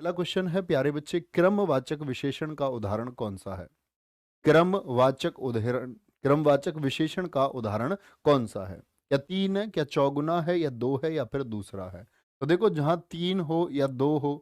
पहला क्वेश्चन है प्यारे बच्चे, क्रमवाचक विशेषण का उदाहरण कौन सा है? क्रमवाचक उदाहरण, क्रमवाचक विशेषण का उदाहरण कौन सा है? क्या तीन है, क्या चौगुना है, या दो है, या फिर दूसरा है? तो देखो, जहां तीन हो या दो हो,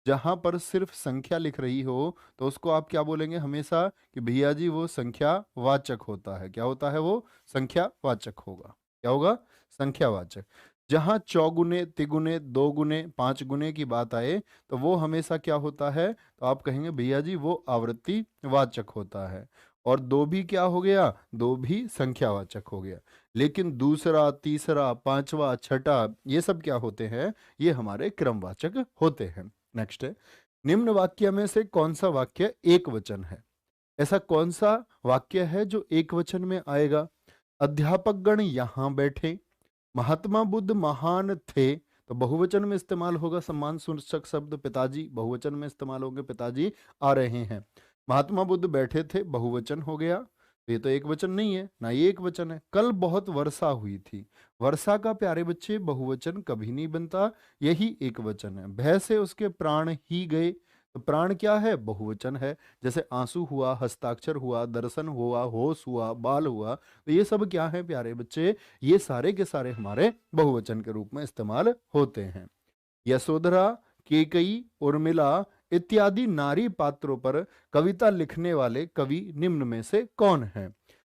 जहां पर सिर्फ संख्या लिख रही हो, तो उसको आप क्या बोलेंगे हमेशा कि भैया जी वो संख्यावाचक होता है। क्या होता है? वो संख्यावाचक होगा। क्या होगा? संख्यावाचक। जहां चौगुने, तिगुने, दो गुने, पांच गुने की बात आए, तो वो हमेशा क्या होता है? तो आप कहेंगे भैया जी वो आवृत्ति वाचक होता है। और दो भी क्या हो गया? दो भी संख्यावाचक हो गया। लेकिन दूसरा, तीसरा, पांचवा, छठा, ये सब क्या होते हैं? ये हमारे क्रमवाचक होते हैं। नेक्स्ट है, निम्न वाक्य में से कौन सा वाक्य एक वचन है? ऐसा कौन सा वाक्य है जो एक वचन में आएगा? अध्यापक गण यहां बैठे, महात्मा बुद्ध महान थे, तो बहुवचन में इस्तेमाल होगा सम्मान सूचक शब्द पिताजी, बहुवचन में इस्तेमाल होंगे पिताजी आ रहे हैं। महात्मा बुद्ध बैठे थे, बहुवचन हो गया, तो ये तो एक वचन नहीं है ना, ये एक वचन है। कल बहुत वर्षा हुई थी, वर्षा का प्यारे बच्चे बहुवचन कभी नहीं बनता, यही एक वचन है। भय से उसके प्राण ही गए, तो प्राण क्या है? बहुवचन है। जैसे आंसू हुआ, हस्ताक्षर हुआ, दर्शन हुआ, होश हुआ, बाल हुआ, तो ये सब क्या है प्यारे बच्चे? ये सारे के सारे हमारे बहुवचन के रूप में इस्तेमाल होते हैं। यशोधरा, केकई, उर्मिला इत्यादि नारी पात्रों पर कविता लिखने वाले कवि निम्न में से कौन है?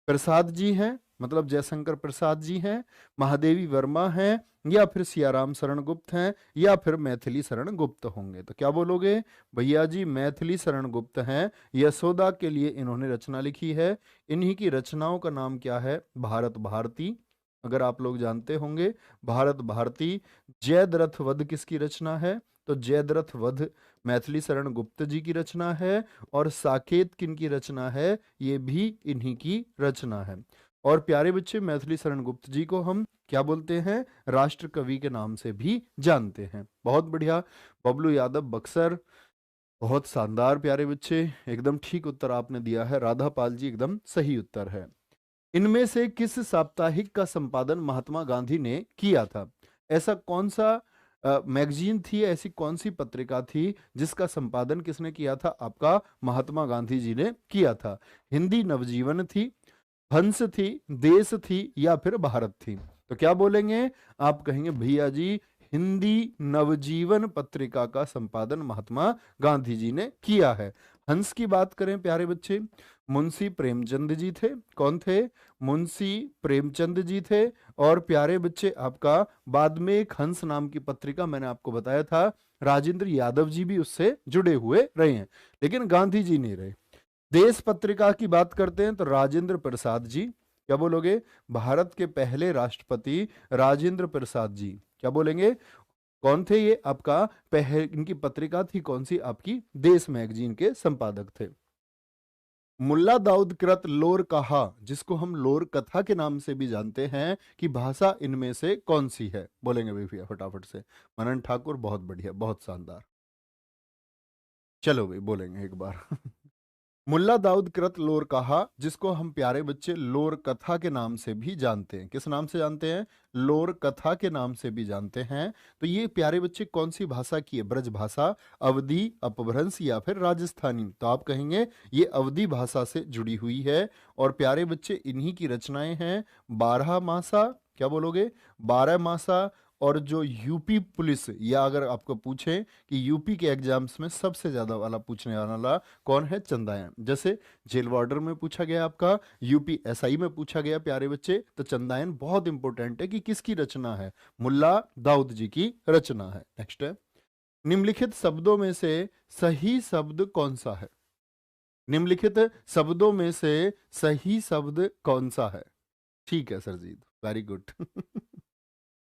प्रसाद जी हैं, मतलब जयशंकर प्रसाद जी हैं, महादेवी वर्मा हैं, या फिर सियाराम शरण गुप्त हैं, या फिर मैथिली शरण गुप्त होंगे? तो क्या बोलोगे? भैया जी मैथिली शरण गुप्त हैं। यशोदा के लिए इन्होंने रचना लिखी है। इन्हीं की रचनाओं का नाम क्या है? भारत भारती, अगर आप लोग जानते होंगे, भारत भारती। जयद्रथ वध किसकी रचना है? तो जयद्रथ वध मैथिली शरण गुप्त जी की रचना है। और साकेत किन की रचना है? ये भी इन्हीं की रचना है। और प्यारे बच्चे, मैथिली शरण गुप्त जी को हम क्या बोलते हैं? राष्ट्र कवि के नाम से भी जानते हैं। बहुत बढ़िया। बबलू यादव बक्सर, बहुत शानदार प्यारे बच्चे, एकदम ठीक उत्तर आपने दिया है। राधा पाल जी एकदम सही उत्तर है। इनमें से किस साप्ताहिक का संपादन महात्मा गांधी ने किया था? ऐसा कौन सा मैगजीन थी, ऐसी कौन सी पत्रिका थी जिसका संपादन किसने किया था? आपका महात्मा गांधी जी ने किया था। हिंदी नवजीवन थी, हंस थी, देश थी, या फिर भारत थी? तो क्या बोलेंगे? आप कहेंगे भैया जी हिंदी नवजीवन पत्रिका का संपादन महात्मा गांधी जी ने किया है। हंस की बात करें प्यारे बच्चे, मुंशी प्रेमचंद जी थे। कौन थे? मुंशी प्रेमचंद जी थे। और प्यारे बच्चे आपका बाद में एक हंस नाम की पत्रिका मैंने आपको बताया था, राजेंद्र यादव जी भी उससे जुड़े हुए रहे हैं, लेकिन गांधी जी नहीं रहे। देश पत्रिका की बात करते हैं तो राजेंद्र प्रसाद जी। क्या बोलोगे? भारत के पहले राष्ट्रपति राजेंद्र प्रसाद जी। क्या बोलेंगे? कौन थे ये? आपका इनकी पत्रिका थी कौन सी? आपकी देश मैगजीन के संपादक थे। मुल्ला दाऊद कृत लोर कहा, जिसको हम लोर कथा के नाम से भी जानते हैं, कि भाषा इनमें से कौन सी है? बोलेंगे भैया फटाफट से। मनन ठाकुर, बहुत बढ़िया, बहुत शानदार। चलो भाई बोलेंगे एक बार। मुल्ला दाऊद कृत लोर कहा, जिसको हम प्यारे बच्चे लोर कथा के नाम से भी जानते हैं। किस नाम से जानते हैं? लोर कथा के नाम से भी जानते हैं। तो ये प्यारे बच्चे कौन सी भाषा की है? ब्रज भाषा, अवधी, अपभ्रंश, या फिर राजस्थानी? तो आप कहेंगे ये अवधी भाषा से जुड़ी हुई है। और प्यारे बच्चे इन्हीं की रचनाएं हैं बारह मासा। क्या बोलोगे? बारह मासा। और जो यूपी पुलिस, या अगर आपको पूछें कि यूपी के एग्जाम्स में सबसे ज्यादा वाला पूछने वाला कौन है? चंदायन। जैसे जेल वार्डर में पूछा गया, आपका यूपी एसआई में पूछा गया प्यारे बच्चे, तो चंदायन बहुत इंपॉर्टेंट है कि किसकी रचना है? मुल्ला दाऊद जी की रचना है। नेक्स्ट है, निम्नलिखित शब्दों में से सही शब्द कौन सा है? निम्नलिखित शब्दों में से सही शब्द कौन सा है? ठीक है सरजीत, वेरी गुड।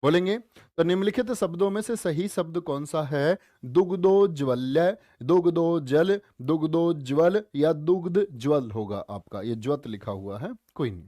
बोलेंगे तो निम्नलिखित शब्दों में से सही शब्द कौन सा है? दुग्धोज्वल्य, दुग्धोजल, दुग्धोज्वल, या दुग्ध ज्वल होगा आपका। ये ज्वत लिखा हुआ है, कोई नहीं।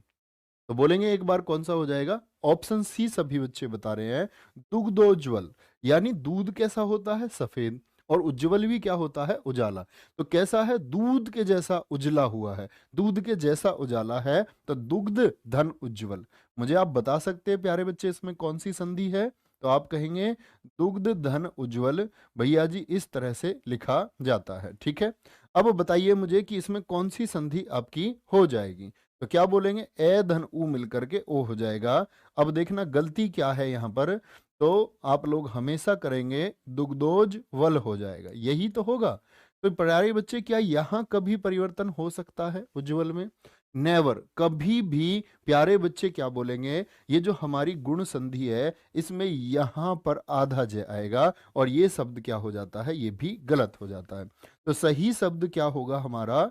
तो बोलेंगे एक बार कौन सा हो जाएगा? ऑप्शन सी सभी बच्चे बता रहे हैं, दुग्धोज्वल। यानी दूध कैसा होता है? सफेद। और उज्जवल भी क्या होता है? उजाला। तो कैसा है? दूध के जैसा उजला हुआ है, दूध के जैसा उजाला है, तो दुग्ध धन उज्जवल। मुझे आप बता सकते हैं प्यारे बच्चे इसमें कौन सी संधि है? तो आप कहेंगे दुग्ध धन उज्ज्वल। भैया जी इस तरह से लिखा जाता है। ठीक है, अब बताइए मुझे कि इसमें कौन सी संधि आपकी हो जाएगी। तो क्या बोलेंगे, ए धन उ मिलकर के ओ हो जाएगा। अब देखना गलती क्या है यहाँ पर, तो आप लोग हमेशा करेंगे दुग्धोज वल हो जाएगा, यही तो होगा। तो प्यारे बच्चे क्या यहाँ कभी परिवर्तन हो सकता है उज्ज्वल में? नेवर, कभी भी। प्यारे बच्चे क्या बोलेंगे, ये जो हमारी गुण संधि है इसमें यहां पर आधा ज आएगा और ये शब्द क्या हो जाता है, ये भी गलत हो जाता है। तो सही शब्द क्या होगा हमारा,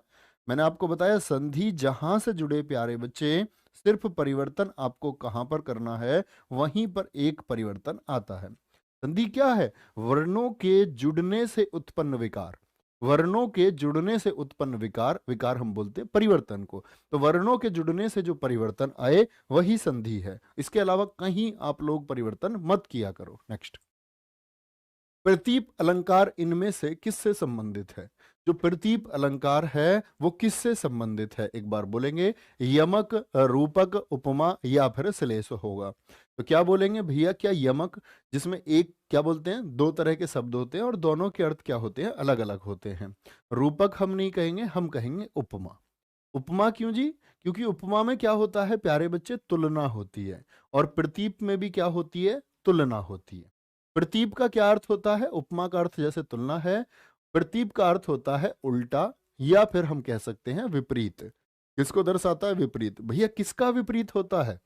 मैंने आपको बताया संधि जहां से जुड़े प्यारे बच्चे सिर्फ परिवर्तन आपको कहां पर करना है, वहीं पर एक परिवर्तन आता है। संधि क्या है, वर्णों के जुड़ने से उत्पन्न विकार। वर्णों के जुड़ने से उत्पन्न विकार, विकार हम बोलते हैं परिवर्तन को। तो वर्णों के जुड़ने से जो परिवर्तन आए वही संधि है, इसके अलावा कहीं आप लोग परिवर्तन मत किया करो। नेक्स्ट, प्रतीप अलंकार इनमें से किससे संबंधित है? जो प्रतीप अलंकार है वो किससे संबंधित है, एक बार बोलेंगे, यमक, रूपक, उपमा या फिर श्लेष होगा। तो क्या बोलेंगे भैया, क्या यमक, जिसमें एक क्या बोलते हैं, दो तरह के शब्द होते हैं और दोनों के अर्थ क्या होते हैं, अलग अलग होते हैं। रूपक हम नहीं कहेंगे, हम कहेंगे उपमा। उपमा क्यों जी, क्योंकि उपमा में क्या होता है प्यारे बच्चे, तुलना होती है। और प्रतीप में भी क्या होती है, तुलना होती है। प्रतीप का क्या अर्थ होता है, उपमा का अर्थ जैसे तुलना है, प्रतीप का अर्थ होता है उल्टा या फिर हम कह सकते हैं विपरीत। किसको दर्शाता है, विपरीत। भैया किसका विपरीत होता है,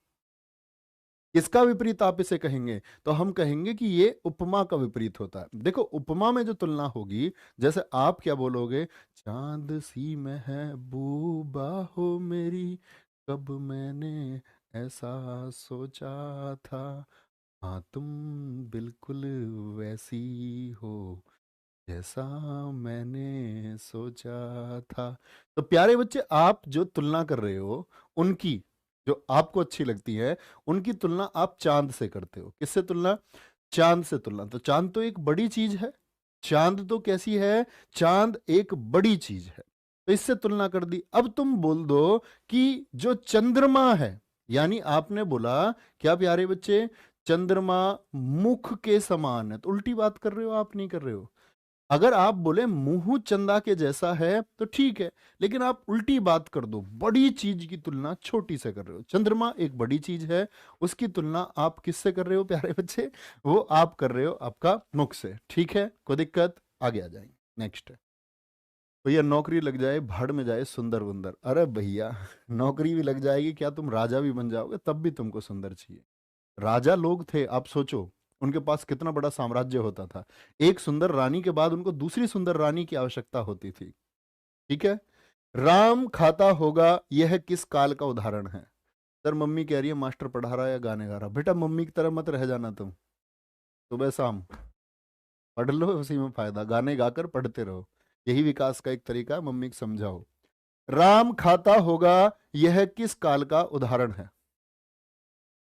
किसका विपरीत आप इसे कहेंगे, तो हम कहेंगे कि ये उपमा का विपरीत होता है। देखो उपमा में जो तुलना होगी, जैसे आप क्या बोलोगे, चांद सी महबूबा हो मेरी, कब मैंने ऐसा सोचा था, हाँ तुम बिल्कुल वैसी हो जैसा मैंने सोचा था। तो प्यारे बच्चे आप जो तुलना कर रहे हो, उनकी जो आपको अच्छी लगती है उनकी तुलना आप चांद से करते हो। किससे तुलना, चांद से तुलना। तो चांद तो एक बड़ी चीज है, चांद तो कैसी है, चांद एक बड़ी चीज है, तो इससे तुलना कर दी। अब तुम बोल दो कि जो चंद्रमा है, यानी आपने बोला क्या प्यारे बच्चे, चंद्रमा मुख के समान है, तो उल्टी बात कर रहे हो, आप नहीं कर रहे हो। अगर आप बोले मुंह चंदा के जैसा है तो ठीक है, लेकिन आप उल्टी बात कर दो, बड़ी चीज की तुलना छोटी से कर रहे हो। चंद्रमा एक बड़ी चीज है, उसकी तुलना आप किससे कर रहे हो प्यारे बच्चे, वो आप कर रहे हो आपका मुख से। ठीक है, कोई दिक्कत, आगे आ जाएंगे। नेक्स्ट, भैया नौकरी लग जाए भाड़ में जाए सुंदर बुंदर। अरे भैया नौकरी भी लग जाएगी, क्या तुम राजा भी बन जाओगे तब भी तुमको सुंदर चाहिए। राजा लोग थे, आप सोचो उनके पास कितना बड़ा साम्राज्य होता था, एक सुंदर रानी के बाद उनको दूसरी सुंदर रानी की आवश्यकता होती थी। ठीक है, राम खाता होगा यह किस काल का उदाहरण है? सर मम्मी कह रही है मास्टर पढ़ा रहा है या गाने गा रहा। बेटा मम्मी की तरह मत रह जाना तुम, सुबह शाम पढ़ लो, उसी में फायदा, गाने गाकर पढ़ते रहो, यही विकास का एक तरीका है, मम्मी को समझाओ। राम खाता होगा यह किस काल का उदाहरण है,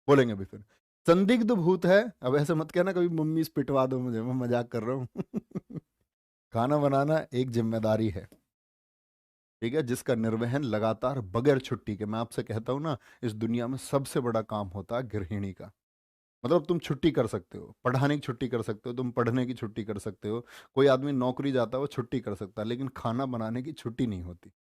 बोलेंगे अभी फिर। संदिग्ध भूत है, अब ऐसे मत कहना कभी मम्मी से पिटवा दो मुझे, मैं मजाक कर रहा हूँ खाना बनाना एक जिम्मेदारी है, ठीक है, जिसका निर्वहन लगातार बगैर छुट्टी के, मैं आपसे कहता हूँ ना, इस दुनिया में सबसे बड़ा काम होता है गृहिणी का। मतलब तुम छुट्टी कर सकते हो, पढ़ाने की छुट्टी कर सकते हो, तुम पढ़ने की छुट्टी कर सकते हो, कोई आदमी नौकरी जाता है वो छुट्टी कर सकता है, लेकिन खाना बनाने की छुट्टी नहीं होती।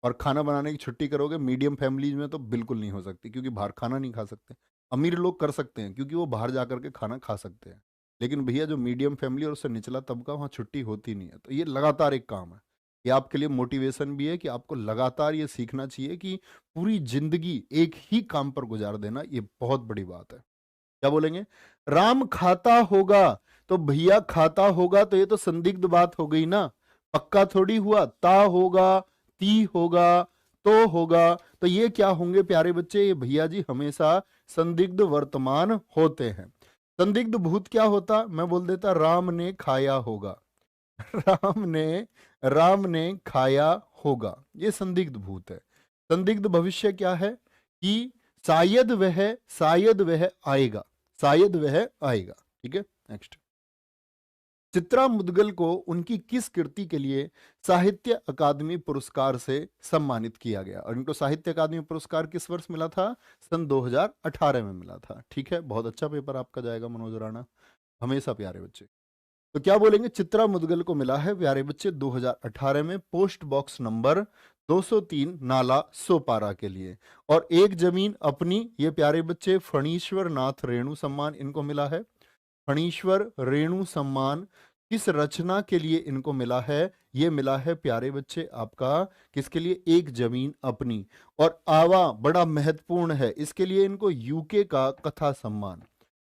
और खाना बनाने की छुट्टी करोगे मीडियम फैमिलीज में तो बिल्कुल नहीं हो सकती, क्योंकि बाहर खाना नहीं खा सकते। अमीर लोग कर सकते हैं क्योंकि वो बाहर जा करके खाना खा सकते हैं, लेकिन भैया जो मीडियम फैमिली और उससे निचला तबका, वहाँ छुट्टी होती नहीं है। तो ये लगातार एक काम है, ये आपके लिए मोटिवेशन भी है कि आपको लगातार ये सीखना चाहिए कि पूरी जिंदगी एक ही काम पर गुजार देना ये बहुत बड़ी बात है। क्या बोलेंगे, राम खाता होगा, तो भैया खाता होगा तो ये तो संदिग्ध बात हो गई ना, पक्का थोड़ी हुआ, ता होगा, ती होगा, तो होगा। तो ये क्या होंगे प्यारे बच्चे, ये भैया जी हमेशा संदिग्ध वर्तमान होते हैं। संदिग्ध भूत क्या होता, मैं बोल देता राम ने खाया होगा राम ने खाया होगा, ये संदिग्ध भूत है। संदिग्ध भविष्य क्या है कि शायद वह आएगा, शायद वह आएगा। ठीक है, नेक्स्ट, चित्रा मुद्गल को उनकी किस कृति के लिए साहित्य अकादमी पुरस्कार से सम्मानित किया गया? और इनको साहित्य अकादमी पुरस्कार किस वर्ष मिला था? सन 2018 में मिला था। ठीक है, बहुत अच्छा पेपर आपका जाएगा मनोज राणा, हमेशा प्यारे बच्चे। तो क्या बोलेंगे? चित्रा मुद्गल को मिला है प्यारे बच्चे 2018 में post box number 203 Nala Sopara के लिए। और एक जमीन अपनी, ये प्यारे बच्चे फणीश्वर नाथ रेणु सम्मान इनको मिला है। फणीश्वर रेणु सम्मान किस रचना के लिए इनको मिला है? ये मिला है प्यारे बच्चे आपका किसके लिए? एक जमीन अपनी। और आवा बड़ा महत्वपूर्ण है, इसके लिए इनको यूके का कथा सम्मान।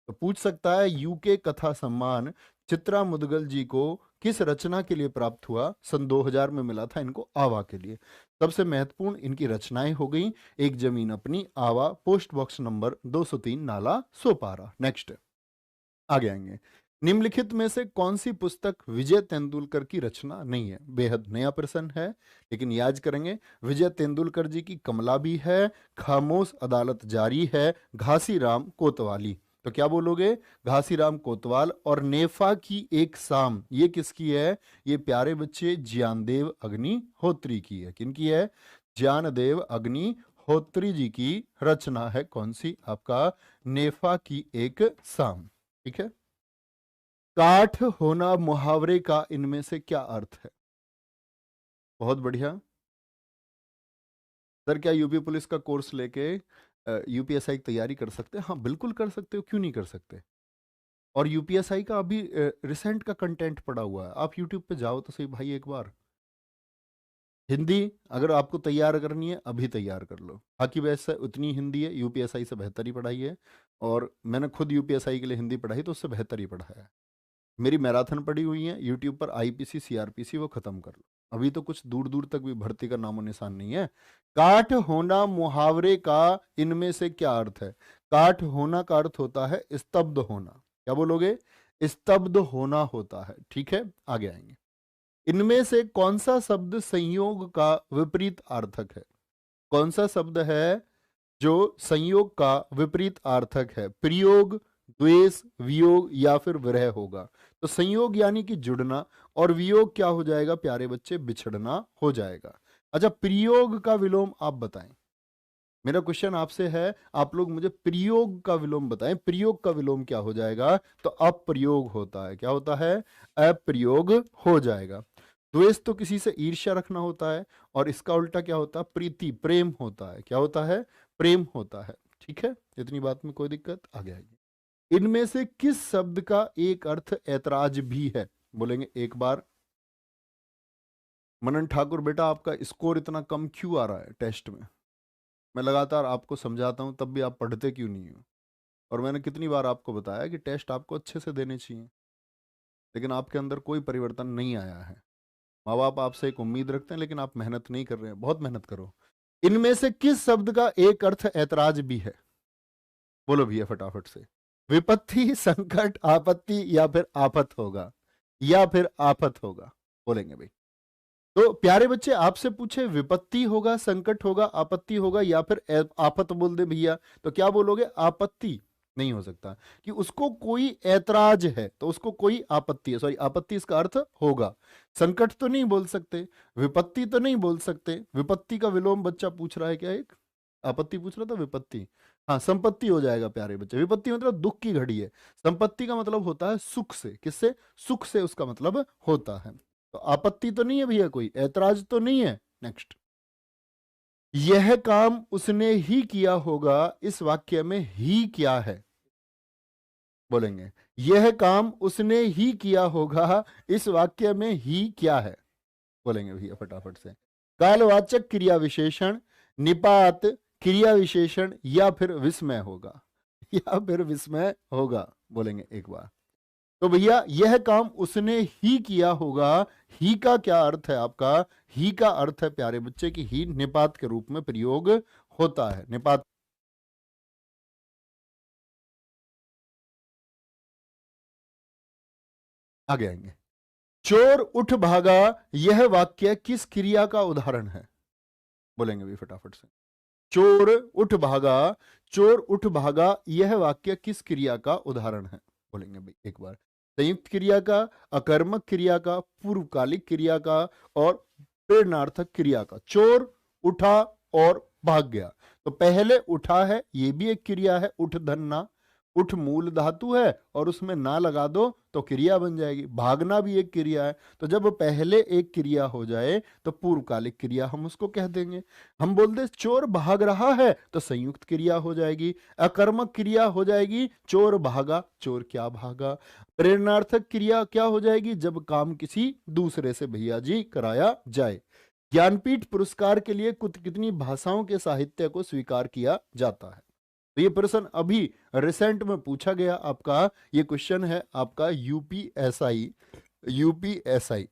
तो पूछ सकता है यूके कथा सम्मान चित्रा मुद्गल जी को किस रचना के लिए प्राप्त हुआ? सन 2000 में मिला था इनको आवा के लिए। सबसे महत्वपूर्ण इनकी रचनाएं हो गई एक जमीन अपनी, आवा, post box number 203 Nala Sopara. Next आगे आएंगे। निम्नलिखित में से कौन सी पुस्तक विजय तेंदुलकर की रचना नहीं है? बेहद नया प्रश्न है, लेकिन याद करेंगे। विजय तेंदुलकर जी की कमला भी है, खामोश अदालत जारी है, घासीराम कोतवाली। तो क्या बोलोगे? घासीराम कोतवाल। और नेफा की एक शाम, ये किसकी है? ये प्यारे बच्चे ज्ञानदेव अग्निहोत्री की है। किनकी है? ज्ञानदेव अग्निहोत्री जी की रचना है। कौन सी? आपका नेफा की एक शाम। ठीक है। काठ होना मुहावरे का इनमें से क्या अर्थ है? बहुत बढ़िया सर, क्या यूपी पुलिस का कोर्स लेके यूपीएसआई की तैयारी कर सकते हैं? हाँ बिल्कुल कर सकते हो, क्यों नहीं कर सकते। और यूपीएसआई का अभी रिसेंट का कंटेंट पड़ा हुआ है, आप यूट्यूब पे जाओ तो सही भाई एक बार। हिंदी अगर आपको तैयार करनी है अभी तैयार कर लो, बाकी वैसे उतनी हिंदी है, यूपीएसआई से बेहतर ही पढ़ाई है। और मैंने खुद यूपीएसआई के लिए हिंदी पढ़ाई तो उससे बेहतर ही पढ़ाया है। मेरी मैराथन पड़ी हुई है यूट्यूब पर, आईपीसी सीआरपीसी, वो खत्म कर लो। अभी तो कुछ दूर दूर तक भी भर्ती का नामो निशान नहीं है। काठ होना मुहावरे का इनमें से क्या अर्थ है? काठ होना का अर्थ होता है स्तब्ध होना। क्या बोलोगे? स्तब्ध होना होता है। ठीक है, आगे आएंगे। इनमें से कौन सा शब्द संयोग का विपरीत अर्थक है? कौन सा शब्द है जो संयोग का विपरीत अर्थक है? प्रयोग, द्वेष, वियोग या फिर विरह होगा। तो संयोग यानी कि जुड़ना, और वियोग क्या हो जाएगा प्यारे बच्चे? बिछड़ना हो जाएगा। अच्छा, प्रयोग का विलोम आप बताएं। मेरा क्वेश्चन आपसे है, आप लोग मुझे प्रयोग का विलोम बताएं। प्रयोग का विलोम क्या हो जाएगा? तो अप्रयोग होता है। क्या होता है? अप्रयोग हो जाएगा। द्वेष तो किसी से ईर्ष्या रखना होता है, और इसका उल्टा क्या होता है? प्रीति, प्रेम होता है। क्या होता है? प्रेम होता है। ठीक है, इतनी बात में कोई दिक्कत? आगे आएगी। इनमें से किस शब्द का एक अर्थ ऐतराज भी है? बोलेंगे एक बार। मनन ठाकुर बेटा, आपका स्कोर इतना कम क्यों आ रहा है टेस्ट में? मैं लगातार आपको समझाता हूं तब भी आप पढ़ते क्यों नहीं हो? और मैंने कितनी बार आपको बताया कि टेस्ट आपको अच्छे से देने चाहिए, लेकिन आपके अंदर कोई परिवर्तन नहीं आया है। माँ बाप आपसे एक उम्मीद रखते हैं, लेकिन आप मेहनत नहीं कर रहे हैं। बहुत मेहनत करो। इनमें से किस शब्द का एक अर्थ ऐतराज भी है? बोलो भैया फटाफट से। विपत्ति, संकट, आपत्ति या फिर आफत होगा, या फिर आफत होगा? बोलेंगे भाई। तो प्यारे बच्चे आपसे पूछे विपत्ति होगा, संकट होगा, आपत्ति होगा या फिर आफत बोल दे भैया, तो क्या बोलोगे? आपत्ति। नहीं हो सकता कि उसको कोई ऐतराज है तो उसको कोई आपत्ति है, सॉरी आपत्ति इसका अर्थ होगा। संकट तो नहीं बोल सकते, विपत्ति तो नहीं बोल सकते। विपत्ति का विलोम बच्चा पूछ रहा है क्या? एक आपत्ति पूछ रहा था, विपत्ति। हाँ, संपत्ति हो जाएगा प्यारे बच्चे। विपत्ति मतलब दुख की घड़ी है, संपत्ति का मतलब होता है सुख से। किससे? सुख से उसका मतलब होता है। तो आपत्ति तो नहीं है भैया, कोई ऐतराज तो नहीं है। नेक्स्ट। यह काम उसने ही किया होगा, इस वाक्य में ही क्या है? बोलेंगे यह काम उसने ही किया होगा, इस वाक्य में ही क्या है? बोलेंगे भैया फटाफट से। कालवाचक क्रिया विशेषण, निपात, क्रिया विशेषण या फिर विस्मय होगा? या फिर विस्मय होगा? बोलेंगे एक बार। तो भैया यह काम उसने ही किया होगा, ही का क्या अर्थ है आपका? ही का अर्थ है प्यारे बच्चे कि ही निपात के रूप में प्रयोग होता है। निपात। आगे आएंगे। चोर उठ भागा, यह वाक्य किस क्रिया का उदाहरण है? बोलेंगे भी फटाफट से। चोर उठ भागा, चोर उठ भागा, यह वाक्य किस क्रिया का उदाहरण है? बोलेंगे भाई एक बार। संयुक्त क्रिया का, अकर्मक क्रिया का, पूर्वकालिक क्रिया का और प्रेरणार्थक क्रिया का। चोर उठा और भाग गया, तो पहले उठा है, ये भी एक क्रिया है, उठ धन्ना, उठ मूल धातु है और उसमें ना लगा दो तो क्रिया बन जाएगी। भागना भी एक क्रिया है, तो जब पहले एक क्रिया हो जाए तो पूर्वकालिक क्रिया हम उसको कह देंगे। हम बोल दे चोर भाग रहा है तो संयुक्त क्रिया हो जाएगी, अकर्मक क्रिया हो जाएगी चोर भागा, चोर क्या भागा। प्रेरणार्थक क्रिया क्या हो जाएगी, जब काम किसी दूसरे से भैया जी कराया जाए। ज्ञानपीठ पुरस्कार के लिए कितनी भाषाओं के साहित्य को स्वीकार किया जाता है? तो ये प्रश्न अभी रिसेंट में पूछा गया आपका, ये क्वेश्चन है आपका यूपीएसआई, यूपीएसआई,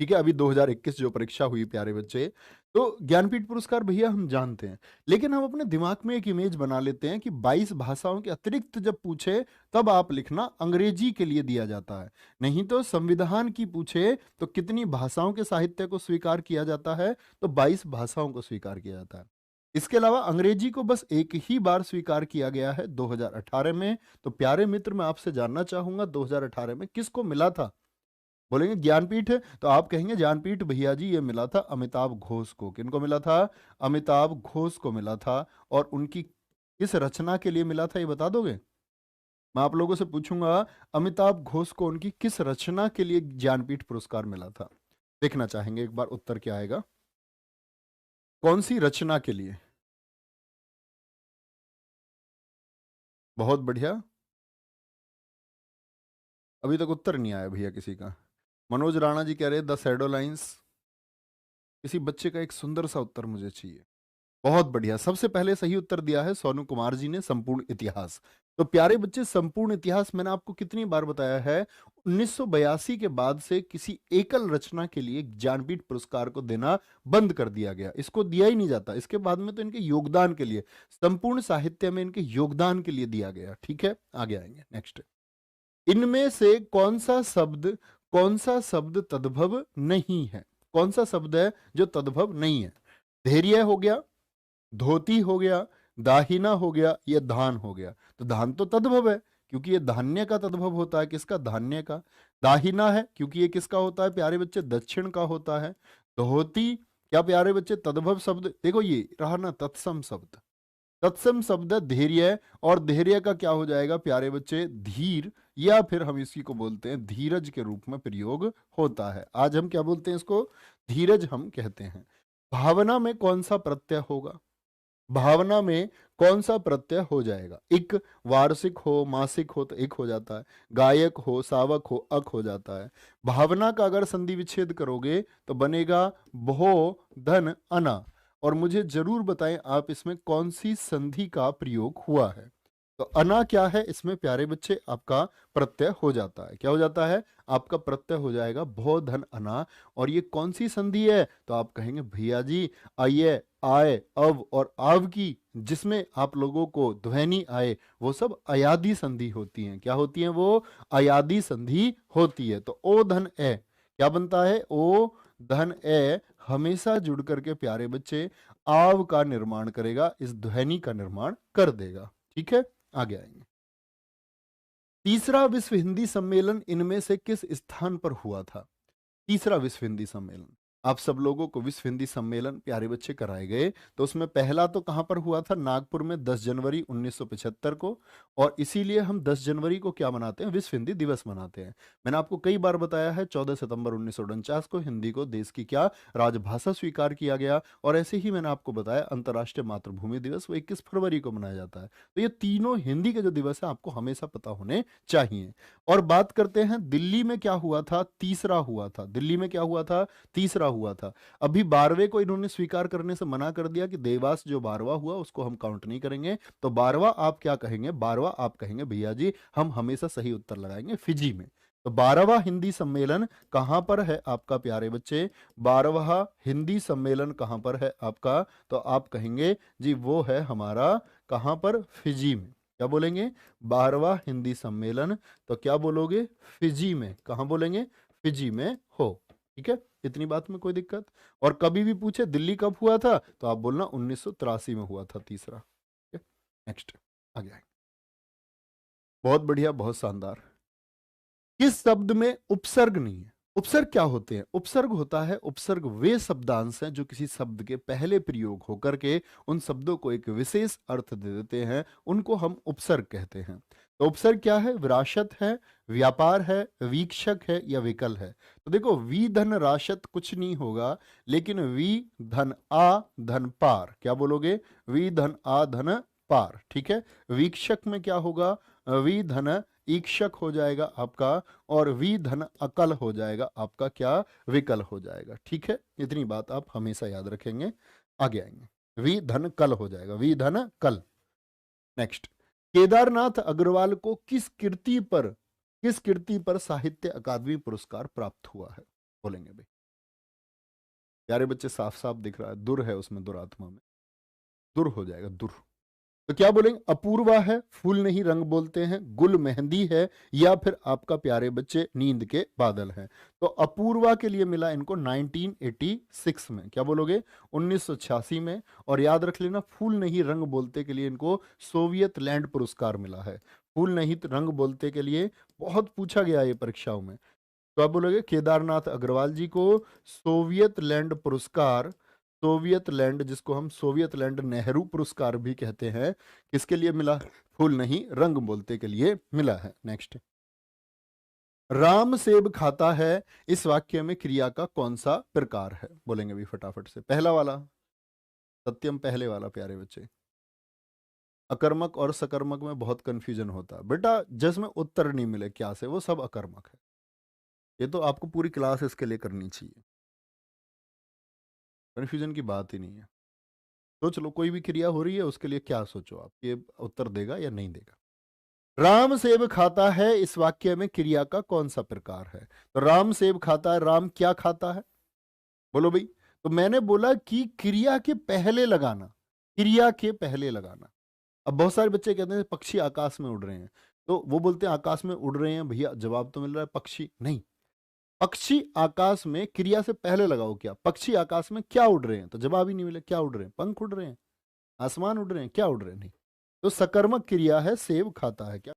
ठीक है, अभी 2021 जो परीक्षा हुई प्यारे बच्चे। तो ज्ञानपीठ पुरस्कार भैया हम जानते हैं, लेकिन हम अपने दिमाग में एक इमेज बना लेते हैं कि 22 भाषाओं के अतिरिक्त जब पूछे तब आप लिखना अंग्रेजी के लिए दिया जाता है, नहीं तो संविधान की पूछे तो कितनी भाषाओं के साहित्य को स्वीकार किया जाता है, तो 22 भाषाओं को स्वीकार किया जाता है। इसके अलावा अंग्रेजी को बस एक ही बार स्वीकार किया गया है 2018 में। तो प्यारे मित्र मैं आपसे जानना चाहूंगा 2018 में किसको मिला था? बोलेंगे ज्ञानपीठ है, तो आप कहेंगे ज्ञानपीठ भैया जी ये मिला था अमिताभ घोष को। किनको मिला था? अमिताभ घोष को मिला था। और उनकी किस रचना के लिए मिला था ये बता दोगे? मैं आप लोगों से पूछूंगा अमिताभ घोष को उनकी किस रचना के लिए ज्ञानपीठ पुरस्कार मिला था? देखना चाहेंगे एक बार उत्तर क्या आएगा, कौन सी रचना के लिए? बहुत बढ़िया, अभी तक उत्तर नहीं आया भैया किसी का। मनोज राणा जी कह रहे द शैडो लाइंस। किसी बच्चे का एक सुंदर सा उत्तर मुझे चाहिए। बहुत बढ़िया, सबसे पहले सही उत्तर दिया है सोनू कुमार जी ने, संपूर्ण इतिहास। तो प्यारे बच्चे संपूर्ण इतिहास मैंने आपको कितनी बार बताया है, 1982 के बाद से किसी एकल रचना के लिए ज्ञानपीठ पुरस्कार को देना बंद कर दिया गया, इसको दिया ही नहीं जाता। इसके बाद में तो इनके योगदान के लिए, संपूर्ण साहित्य में इनके योगदान के लिए दिया गया। ठीक है, आगे आएंगे नेक्स्ट। इनमें से कौन सा शब्द तद्भव नहीं है? कौन सा शब्द है जो तद्भव नहीं है? धैर्य हो गया, धोती हो गया, दाहिना हो गया, ये धान हो गया। तो धान तो तद्भव है क्योंकि ये धान्य का तद्भव होता है। किसका? धान्य का। दाहिना है क्योंकि ये किसका होता है प्यारे बच्चे? दक्षिण का होता है। धोती क्या प्यारे बच्चे तद्भव शब्द? देखो ये रहा ना तत्सम शब्द, तत्सम शब्द है धैर्य, और धैर्य का क्या हो जाएगा प्यारे बच्चे? धीर, या फिर हम इसी को बोलते हैं धीरज के रूप में प्रयोग होता है। आज हम क्या बोलते हैं इसको? धीरज हम कहते हैं। भावना में कौन सा प्रत्यय होगा? भावना में कौन सा प्रत्यय हो जाएगा? इक, वार्षिक हो मासिक हो तो एक हो जाता है, गायक हो सावक हो अक हो जाता है। भावना का अगर संधि विच्छेद करोगे तो बनेगा भो धन अना। और मुझे जरूर बताएं आप इसमें कौन सी संधि का प्रयोग हुआ है। तो अना क्या है इसमें प्यारे बच्चे? आपका प्रत्यय हो जाता है। क्या हो जाता है? आपका प्रत्यय हो जाएगा भो धन अना। और ये कौन सी संधि है? तो आप कहेंगे भैया जी आइए आय अव और आव की, जिसमें आप लोगों को ध्वनि आए, वो सब अयादी संधि होती हैं। क्या होती हैं वो? अयादी संधि होती है। तो ओ धन ए क्या बनता है? ओ धन ए हमेशा जुड़ करके प्यारे बच्चे आव का निर्माण करेगा, इस ध्वनि का निर्माण कर देगा। ठीक है, आगे आएंगे। तीसरा विश्व हिंदी सम्मेलन इनमें से किस स्थान पर हुआ था? तीसरा विश्व हिंदी सम्मेलन, आप सब लोगों को विश्व हिंदी सम्मेलन प्यारे बच्चे कराए गए, तो उसमें पहला तो कहां पर हुआ था? नागपुर में 10 जनवरी 1975 को। और इसीलिए हम 10 जनवरी को क्या मनाते हैं? विश्व हिंदी दिवस मनाते हैं। मैंने आपको कई बार बताया है 14 सितंबर 1949 को हिंदी को देश की क्या राजभाषा स्वीकार किया गया। और ऐसे ही मैंने आपको बताया अंतर्राष्ट्रीय मातृभूमि दिवस वो 21 फरवरी को मनाया जाता है। तो ये तीनों हिंदी के जो दिवस है आपको हमेशा पता होने चाहिए। और बात करते हैं दिल्ली में क्या हुआ था? तीसरा हुआ था। दिल्ली में क्या हुआ था? तीसरा हुआ था। अभी 12वें को इन्होंने स्वीकार करने से मना कर दिया कि देवास जो 12वां हुआ उसको हम काउंट नहीं करेंगे। तो 12वां आप क्या कहेंगे? 12वां आप कहेंगे भैया जी हम हमेशा सही उत्तर लगाएंगे फिजी में। तो 12वां हिंदी सम्मेलन कहां पर है आपका प्यारे बच्चे? 12वां हिंदी सम्मेलन कहां पर है आपका? तो आप कहेंगे जी वो है हमारा कहां पर? फिजी में। क्या बोलेंगे? 12वां हिंदी सम्मेलन, तो क्या बोलोगे? फिजी में। कहां बोलेंगे? फिजी में हो। ठीक है, इतनी बात में कोई दिक्कत? और कभी भी पूछे दिल्ली कब हुआ था तो आप बोलना 1983 में हुआ था तीसरा। नेक्स्ट, आगे आगे। बहुत बढ़िया, बहुत शानदार। किस शब्द में उपसर्ग नहीं है? उपसर्ग क्या होते हैं? उपसर्ग होता है, उपसर्ग वे शब्दांश हैं जो किसी शब्द के पहले प्रयोग होकर के उन शब्दों को एक विशेष अर्थ दे देते हैं, उनको हम उपसर्ग कहते हैं। तो उपसर्ग क्या है? विरासत है, व्यापार है, वीक्षक है या विकल है। तो देखो, वी धन राशत कुछ नहीं होगा, लेकिन वी धन आ धन पार, क्या बोलोगे? वी धन आ धन पार, ठीक है। वीक्षक में क्या होगा? वी धन ईक्षक हो जाएगा आपका, और वी धन अकल हो जाएगा आपका, क्या? विकल हो जाएगा, ठीक है। इतनी बात आप हमेशा याद रखेंगे, आगे आएंगे। वी धन कल हो जाएगा, वी धन कल। नेक्स्ट, केदारनाथ अग्रवाल को किस कृति पर साहित्य अकादमी पुरस्कार प्राप्त हुआ है? बोलेंगे भाई। प्यारे बच्चे, साफ साफ दिख रहा है, दुर है उसमें, दुरात्मा में दुर हो जाएगा, दुर। तो क्या बोलेंगे? अपूर्वा है, फूल नहीं रंग बोलते हैं, गुल मेहंदी है, या फिर आपका प्यारे बच्चे नींद के बादल हैं। तो अपूर्वा के लिए मिला इनको 1986 में, क्या बोलोगे? 1986 में। और याद रख लेना, फूल नहीं रंग बोलते के लिए इनको सोवियत लैंड पुरस्कार मिला है। फूल नहीं रंग बोलते के लिए बहुत पूछा गया ये परीक्षाओं में। तो आप बोलोगे केदारनाथ अग्रवाल जी को सोवियत लैंड पुरस्कार, सोवियत लैंड, जिसको हम सोवियत लैंड नेहरू पुरस्कार भी कहते हैं, किसके लिए मिला? फूल नहीं रंग बोलते के लिए मिला है। नेक्स्ट, राम सेब खाता है, इस वाक्य में क्रिया का कौन सा प्रकार है? बोलेंगे भी फटाफट से। पहला वाला, सत्यम पहले वाला प्यारे बच्चे। अकर्मक और सकर्मक में बहुत कंफ्यूजन होता है बेटा, जिसमें उत्तर नहीं मिले क्या से, वो सब अकर्मक है। ये तो आपको पूरी क्लास इसके लिए करनी चाहिए, कंफ्यूजन की बात ही नहीं है। सोच लो, कोई भी क्रिया हो रही है उसके लिए क्या सोचो आप, ये उत्तर देगा या नहीं देगा। राम सेब खाता है, इस वाक्य में क्रिया का कौन सा प्रकार है? तो राम सेब खाता है, राम क्या खाता है? बोलो भाई। तो मैंने बोला कि क्रिया के पहले लगाना, क्रिया के पहले लगाना। अब बहुत सारे बच्चे कहते हैं पक्षी आकाश में उड़ रहे हैं, तो वो बोलते हैं आकाश में उड़ रहे हैं भैया, जवाब तो मिल रहा है पक्षी नहीं। पक्षी आकाश में क्रिया से पहले लगाओ क्या? पक्षी आकाश में क्या उड़ रहे हैं? तो जवाब ही नहीं मिले, क्या उड़ रहे हैं? पंख उड़ रहे हैं, आसमान उड़ रहे हैं, क्या उड़ रहे हैं? नहीं। तो सकर्मक क्रिया है, सेब खाता है, क्या?